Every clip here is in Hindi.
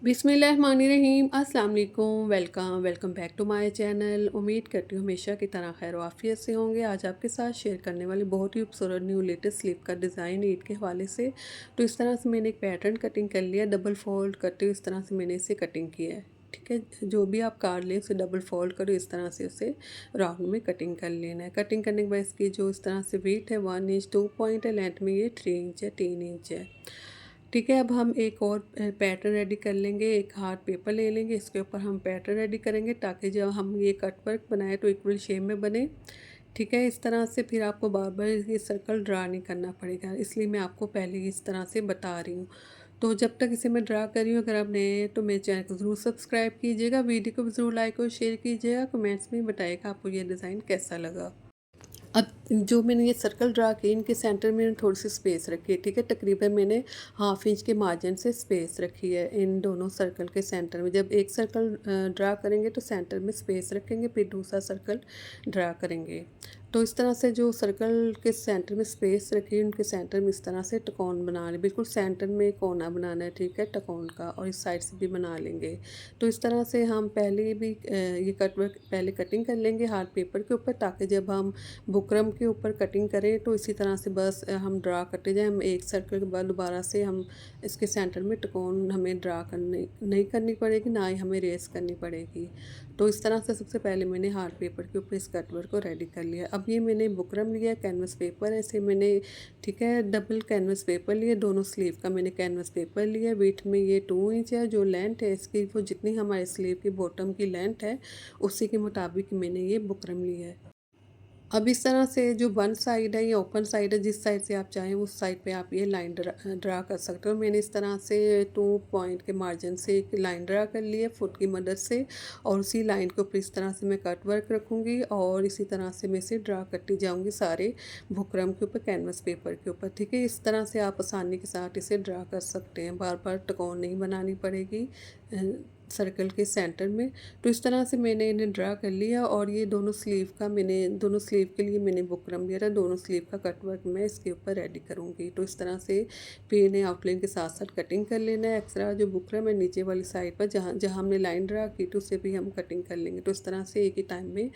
बिस्मिल्लाहिर्रहमानिर्रहीम। अस्सलाम वालेकुम। Welcome back to my channel. उम्मीद करती हूँ हमेशा की तरह खैर आफियत से होंगे। आज आपके साथ शेयर करने वाली बहुत ही खूबसूरत न्यू लेटेस्ट स्लीव का डिज़ाइन ईद के हवाले से। तो इस तरह से मैंने एक पैटर्न कटिंग कर लिया, डबल फोल्ड करते हुए इस तरह से मैंने इसे कटिंग किया है। ठीक है, जो भी आप कार्ड लें उसे डबल फोल्ड करो, इस तरह से उसे राउंड में कटिंग कर लेना है। कटिंग करने के बाद इसकी जो इस तरह से वेट है 1 इंच, 2 पॉइंट है, लेंथ में ये 3 इंच है, 3 इंच है। ठीक है, अब हम एक और पैटर्न रेडी कर लेंगे। एक हार्ड पेपर ले लेंगे, इसके ऊपर हम पैटर्न रेडी करेंगे ताकि जब हम ये कट वर्क बनाए तो इक्वल शेप में बने। ठीक है, इस तरह से फिर आपको बार बार ये सर्कल ड्रा नहीं करना पड़ेगा, इसलिए मैं आपको पहले ही इस तरह से बता रही हूँ। तो जब तक इसे मैं ड्रा कर रही हूँ, अगर आप नए हैं तो मेरे चैनल को ज़रूर सब्सक्राइब कीजिएगा, वीडियो को भी ज़रूर लाइक और शेयर कीजिएगा, कमेंट्स में बताइएगा आपको ये डिज़ाइन कैसा लगा। अब जो मैंने ये सर्कल ड्रा किए, इनके सेंटर में थोड़ी सी स्पेस रखी है। ठीक है, तकरीबन मैंने हाफ इंच के मार्जिन से स्पेस रखी है इन दोनों सर्कल के सेंटर में। जब एक सर्कल ड्रा करेंगे तो सेंटर में स्पेस रखेंगे, फिर दूसरा सर्कल ड्रा करेंगे। तो इस तरह से जो सर्कल के सेंटर में स्पेस रखी है, उनके सेंटर में इस तरह से टकोन बना लें। बिल्कुल सेंटर में कोना बनाना है, ठीक है, टकोन का, और इस साइड से भी बना लेंगे। तो इस तरह से हम पहले भी ये कट वर्क पहले कटिंग कर लेंगे हार्ड पेपर के ऊपर, ताकि जब हम बुकरम के ऊपर कटिंग करें तो इसी तरह से बस हम ड्रा करते जाएं। हम एक सर्कल के बाद दोबारा से हम इसके सेंटर में टकोन हमें ड्रा करनी नहीं करनी पड़ेगी, ना ही हमें रेस करनी पड़ेगी। तो इस तरह से सबसे पहले मैंने हार्ड पेपर के ऊपर इस कटवर्क को रेडी कर लिया। अब ये मैंने बुकरम लिया, कैनवस पेपर है, इसे मैंने, ठीक है, डबल कैनवस पेपर लिया, दोनों स्लीव का मैंने कैनवस पेपर लिया। वेट में ये 2 इंच है। जो लेंथ है इसकी, वो जितनी हमारे स्लीव की बॉटम की लेंथ है उसी के मुताबिक मैंने ये बुकरम लिया है। अब इस तरह से जो वन साइड है, ये ओपन साइड है, जिस साइड से आप चाहें उस साइड पे आप ये लाइन ड्रा कर सकते हो। मैंने इस तरह से 2 पॉइंट के मार्जिन से एक लाइन ड्रा कर ली है फुट की मदद से, और उसी लाइन के ऊपर इस तरह से मैं कट वर्क रखूँगी और इसी तरह से मैं इसे ड्रा करती जाऊँगी सारे बुकरम के ऊपर, कैनवस पेपर के ऊपर। ठीक है, इस तरह से आप आसानी के साथ इसे ड्रा कर सकते हैं, बार बार टकोन नहीं बनानी पड़ेगी सर्कल के सेंटर में। तो इस तरह से मैंने इन्हें ड्रा कर लिया, और ये दोनों स्लीव का मैंने, दोनों स्लीव के लिए मैंने बुकरम लिया था। दोनों स्लीव का कट वर्क मैं इसके ऊपर रेडी करूँगी। तो इस तरह से फिर इन्हें आउटलाइन के साथ साथ कटिंग कर लेना है। एक्स्ट्रा जो बुकरम है नीचे वाली साइड पर, जहाँ जहाँ हमने लाइन ड्रा की तो उसे भी हम कटिंग कर लेंगे। तो इस तरह से एक ही टाइम में,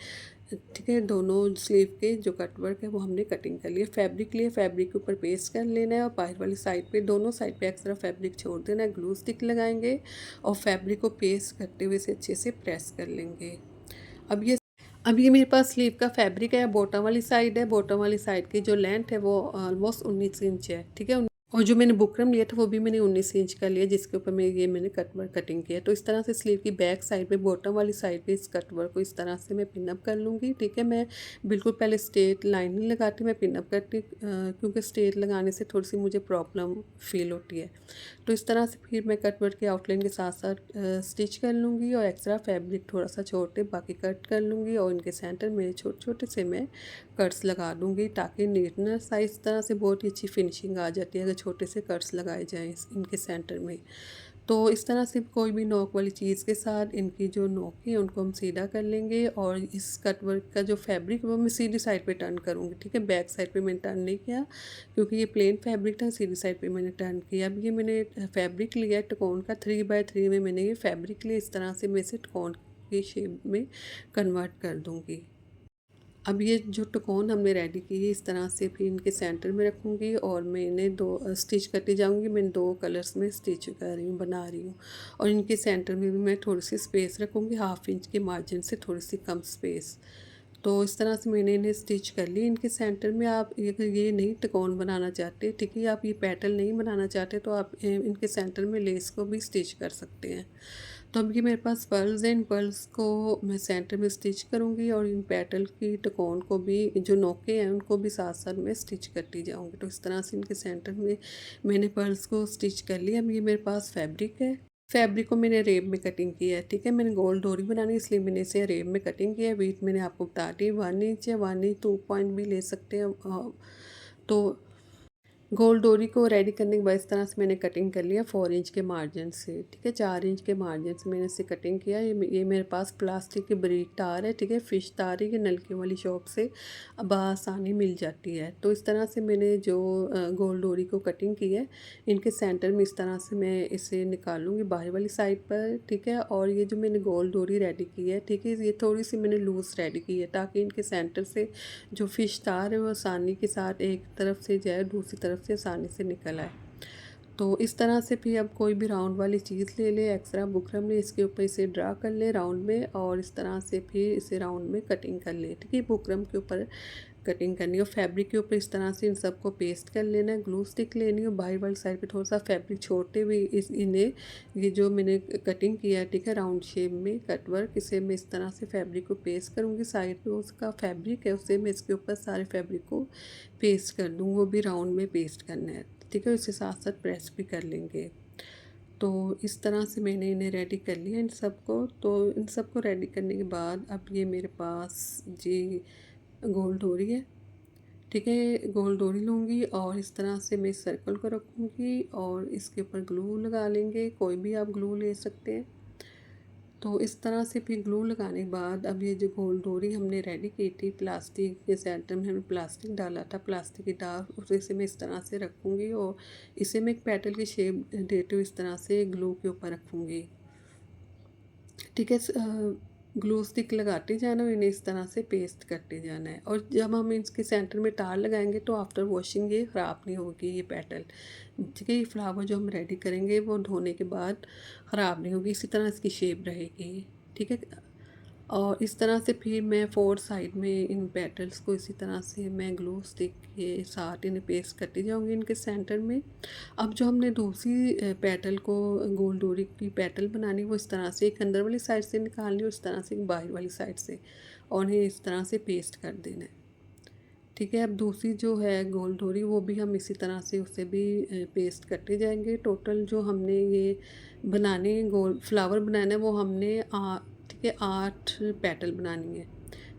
ठीक है, दोनों स्लीव के जो कट वर्क है वो हमने कटिंग कर लिया। फैब्रिक लिए, फैब्रिक के ऊपर पेस्ट कर लेना है, और बाहर वाली साइड पे, दोनों साइड पे एक्स्ट्रा फैब्रिक छोड़ देना है। ग्लू स्टिक लगाएंगे और फैब्रिक को पेस्ट करते हुए इसे अच्छे से प्रेस कर लेंगे। अब ये अब ये मेरे पास स्लीव का फैब्रिक है, बॉटम वाली साइड है। बॉटम वाली साइड की जो लेंथ है वो ऑलमोस्ट 19 इंच है। ठीक है, और जो मैंने बुकरम लिया था वो भी मैंने 19 इंच का लिया, जिसके ऊपर मैंने कटवर्क कटिंग किया। तो इस तरह से स्लीव की बैक साइड पे, बॉटम वाली साइड पे इस कटवर्क को इस तरह से मैं पिनअप कर लूँगी। ठीक है, मैं बिल्कुल पहले स्ट्रेट लाइन नहीं लगाती, मैं पिनअप करती, क्योंकि स्ट्रेट लगाने से थोड़ी सी मुझे प्रॉब्लम फील होती है। तो इस तरह से फिर मैं कटवर्क के आउटलाइन के साथ साथ स्टिच कर लूँगी, और एक्स्ट्रा फैब्रिक थोड़ा सा छोटे बाकी कट कर लूँगी, और इनके सेंटर में छोटे छोटे से मैं कट्स लगा दूँगी, ताकि नीटनेस आए। इस तरह से बहुत ही अच्छी फिनिशिंग आ जाती है अगर छोटे से कट्स लगाए जाएँ इनके सेंटर में। तो इस तरह से कोई भी नोक वाली चीज़ के साथ इनकी जो नोक है उनको हम सीधा कर लेंगे, और इस कट वर्क का जो फैब्रिक है वो मैं सीधी साइड पे टर्न करूँगी। ठीक है, बैक साइड पे मैंने टर्न नहीं किया, क्योंकि ये प्लेन फैब्रिक था, सीधी साइड पे मैंने टर्न किया। अब ये मैंने फैब्रिक लिया टकोन का, 3x3 में मैंने ये फैब्रिक लिया। इस तरह से मैं इसे टकोन की शेप में कन्वर्ट कर दूँगी। अब ये जो टकोन हमने रेडी की है, इस तरह से फिर इनके सेंटर में रखूँगी, और मैं इन्हें दो स्टिच करती जाऊँगी। मैं 2 कलर्स में स्टिच कर रही हूँ, बना रही हूँ, और इनके सेंटर में भी मैं थोड़ी सी स्पेस रखूँगी, हाफ इंच के मार्जिन से थोड़ी सी कम स्पेस। तो इस तरह से मैंने इन्हें स्टिच कर ली इनके सेंटर में। आप अगर ये नहीं टकोन बनाना चाहते, ठीक है, आप ये पेटल नहीं बनाना चाहते, तो आप इनके सेंटर में लेस को भी स्टिच कर सकते हैं। तो अब ये मेरे पास पर्ल्स हैं, इन पर्ल्स को मैं सेंटर में स्टिच करूँगी, और इन पेटल की टकोन को भी, जो नोके हैं उनको भी साथ साथ मैं स्टिच करती जाऊँगी। तो इस तरह से इनके सेंटर में मैंने पर्ल्स को स्टिच कर लिया। अब ये मेरे पास फैब्रिक है, फैब्रिक को मैंने रेब में कटिंग किया है। ठीक है, मैंने गोल डोरी बनानी, इसलिए मैंने इसे रेब में कटिंग किया है। वेट मैंने आपको बता दी 1 इंच है, 1 इंच 2 पॉइंट भी ले सकते हैं। तो गोल डोरी को रेडी करने के बाद इस तरह से मैंने कटिंग कर लिया 4 इंच के मार्जिन से, ठीक है। 4 इंच के मार्जिन से मैंने इसे कटिंग किया। ये मेरे पास प्लास्टिक की ब्रीक तार है, ठीक है। फिश तार है, ये नलके वाली शॉप से बआसानी मिल जाती है। तो इस तरह से मैंने जो गोल डोरी को कटिंग की है, इनके सेंटर में इस तरह से मैं इसे निकालूंगी बाहर वाली साइड पर, ठीक है। और ये जो मैंने गोल डोरी रेडी की है, ठीक है, ये थोड़ी सी मैंने लूज़ रेडी की है ताकि इनके सेंटर से जो फिश तार है वो आसानी के साथ एक तरफ से जाए, दूसरी तरफ से आसानी से निकल आए। तो इस तरह से फिर अब कोई भी राउंड वाली चीज़ ले ले, एक्स्ट्रा बुकरम ले, इसके ऊपर इसे ड्रा कर ले राउंड में, और इस तरह से फिर इसे राउंड में कटिंग कर ले, ठीक है। बुकरम के ऊपर कटिंग करनी है और फैब्रिक के ऊपर इस तरह से इन सबको पेस्ट कर लेना है। ग्लू स्टिक लेनी है और बाहर वाली साइड पे थोड़ा सा फैब्रिक छोड़ते हुए इन्हें, ये जो मैंने कटिंग किया है, ठीक है, राउंड शेप में कट वर्क, इसे मैं इस तरह से फैब्रिक को पेस्ट करूँगी। साइड पे उसका फैब्रिक है, उसे मैं इसके ऊपर सारे फैब्रिक को पेस्ट कर दूँ, वो भी राउंड में पेस्ट करना है, ठीक है। इसके साथ साथ प्रेस भी कर लेंगे। तो इस तरह से मैंने इन्हें रेडी कर लिया इन सबको। तो इन सबको रेडी करने के बाद अब ये मेरे पास जी गोल डोरी है, ठीक है। गोल डोरी लूँगी और इस तरह से मैं इस सर्कल को रखूँगी और इसके ऊपर ग्लू लगा लेंगे, कोई भी आप ग्लू ले सकते हैं। तो इस तरह से फिर ग्लू लगाने के बाद अब ये जो गोल डोरी हमने रेडी की थी, प्लास्टिक के सेंटर में हमने प्लास्टिक डाला था, प्लास्टिक की डाल उसे मैं इस तरह से रखूँगी और इसे मैं एक पेटल की शेप देते हुए इस तरह से ग्लू के ऊपर रखूँगी, ठीक है। ग्लू स्टिक लगाते जाना और इन्हें इस तरह से पेस्ट करते जाना है। और जब हम इसके सेंटर में तार लगाएंगे तो आफ्टर वॉशिंग ये ख़राब नहीं होगी, ये पेटल, ठीक है। ये फ्लावर जो हम रेडी करेंगे वो धोने के बाद ख़राब नहीं होगी, इसी तरह इसकी शेप रहेगी, ठीक है। और इस तरह से फिर मैं फोर साइड में इन पेटल्स को इसी तरह से मैं ग्लू स्टिक के साथ इन्हें पेस्ट करती जाऊंगी इनके सेंटर में। अब जो हमने दूसरी पेटल को गोल डोरी की पेटल बनानी, वो इस तरह से एक अंदर वाली साइड से निकालनी और इस तरह से एक बाहर वाली साइड से, और इन्हें इस तरह से पेस्ट कर देना है, ठीक है। अब दूसरी जो है गोल डोरी, वो भी हम इसी तरह से उसे भी पेस्ट करते जाएंगे। टोटल जो हमने ये बनाने गोल फ्लावर बनाना है वो हमने ठीक है 8 पेटल बनानी है।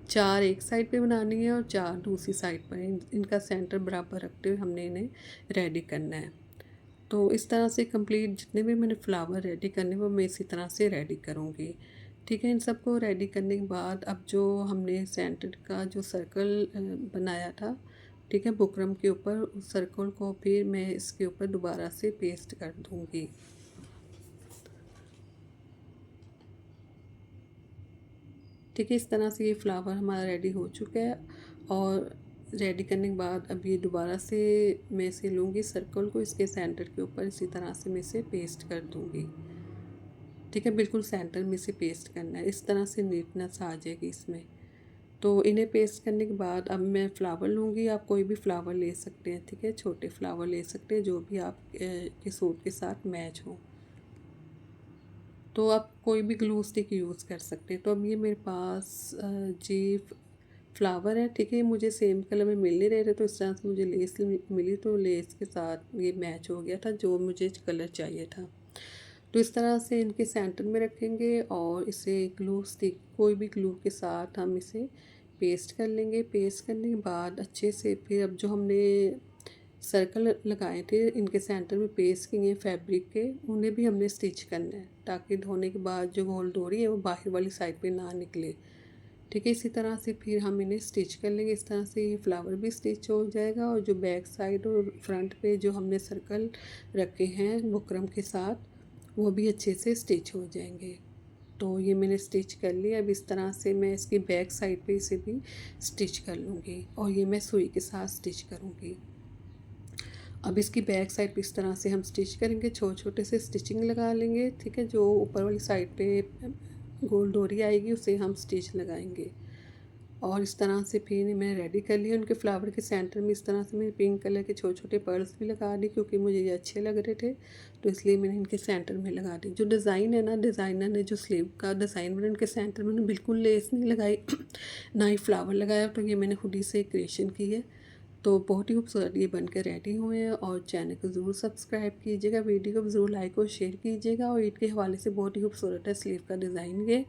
4 एक साइड पे बनानी है और 4 दूसरी साइड पर। इनका सेंटर बराबर रखते हुए हमने इन्हें रेडी करना है। तो इस तरह से कंप्लीट जितने भी मैंने फ्लावर रेडी करने वो मैं इसी तरह से रेडी करूँगी, ठीक है। इन सबको रेडी करने के बाद अब जो हमने सेंटर का जो सर्कल बनाया था, ठीक है, बुकरम के ऊपर, उस सर्कल को फिर मैं इसके ऊपर दोबारा से पेस्ट कर दूँगी। ठीक है, इस तरह से ये फ्लावर हमारा रेडी हो चुका है। और रेडी करने के बाद अब ये दोबारा से मैं इसे लूँगी सर्कल को, इसके सेंटर के ऊपर इसी तरह से मैं इसे पेस्ट कर दूँगी, ठीक है। बिल्कुल सेंटर में इसे पेस्ट करना है, इस तरह से नीटनेस आ जाएगी इसमें। तो इन्हें पेस्ट करने के बाद अब मैं फ्लावर लूँगी, आप कोई भी फ्लावर ले सकते हैं, ठीक है। छोटे फ्लावर ले सकते हैं जो भी आप के सूट के साथ मैच हो। तो आप कोई भी ग्लू स्टिक यूज़ कर सकते हैं। तो अब ये मेरे पास जी फ्लावर है, ठीक है। मुझे सेम कलर में मिल नहीं रहे थे, तो इस तरह से मुझे लेस मिली, तो लेस के साथ ये मैच हो गया था जो मुझे कलर चाहिए था। तो इस तरह से इनके सेंटर में रखेंगे और इसे ग्लू स्टिक कोई भी ग्लू के साथ हम इसे पेस्ट कर लेंगे। पेस्ट करने के बाद अच्छे से फिर अब जो हमने सर्कल लगाए थे इनके सेंटर में पेस्ट किए फैब्रिक के, उन्हें भी हमने स्टिच करना है ताकि धोने के बाद जो गोल डोरी है वो बाहर वाली साइड पे ना निकले, ठीक है। इसी तरह से फिर हम इन्हें स्टिच कर लेंगे। इस तरह से ये फ्लावर भी स्टिच हो जाएगा और जो बैक साइड और फ्रंट पे जो हमने सर्कल रखे हैं बुकरम के साथ वो भी अच्छे से स्टिच हो जाएंगे। तो ये मैंने स्टिच कर लिया। अब इस तरह से मैं इसकी बैक साइड पे इसे भी स्टिच कर लूँगी और ये मैं सुई के साथ स्टिच करूँगी। अब इसकी बैक साइड पे इस तरह से हम स्टिच करेंगे, छोटे छोटे से स्टिचिंग लगा लेंगे, ठीक है। जो ऊपर वाली साइड पे गोल डोरी आएगी उसे हम स्टिच लगाएंगे। और इस तरह से फिर मैंने रेडी कर लिया। उनके फ्लावर के सेंटर में इस तरह से मैंने पिंक कलर के छोटे छोटे पर्ल्स भी लगा दी क्योंकि मुझे ये अच्छे लग रहे थे, तो इसलिए मैंने इनके सेंटर में लगा दी। जो डिज़ाइन है ना, डिज़ाइनर ने जो स्लीव का डिज़ाइन बनाया उनके सेंटर में बिल्कुल लेस नहीं लगाई ना ही फ्लावर लगाया, तो ये मैंने खुद ही से क्रिएशन की है। तो बहुत ही खूबसूरत ये बनकर रेडी हुए हैं। और चैनल को ज़रूर सब्सक्राइब कीजिएगा, वीडियो को ज़रूर लाइक और शेयर कीजिएगा। और ईद के हवाले से बहुत ही खूबसूरत है स्लीव का डिज़ाइन ये,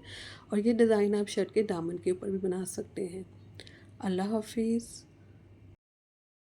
और ये डिज़ाइन आप शर्ट के दामन के ऊपर भी बना सकते हैं। अल्लाह हाफिज़।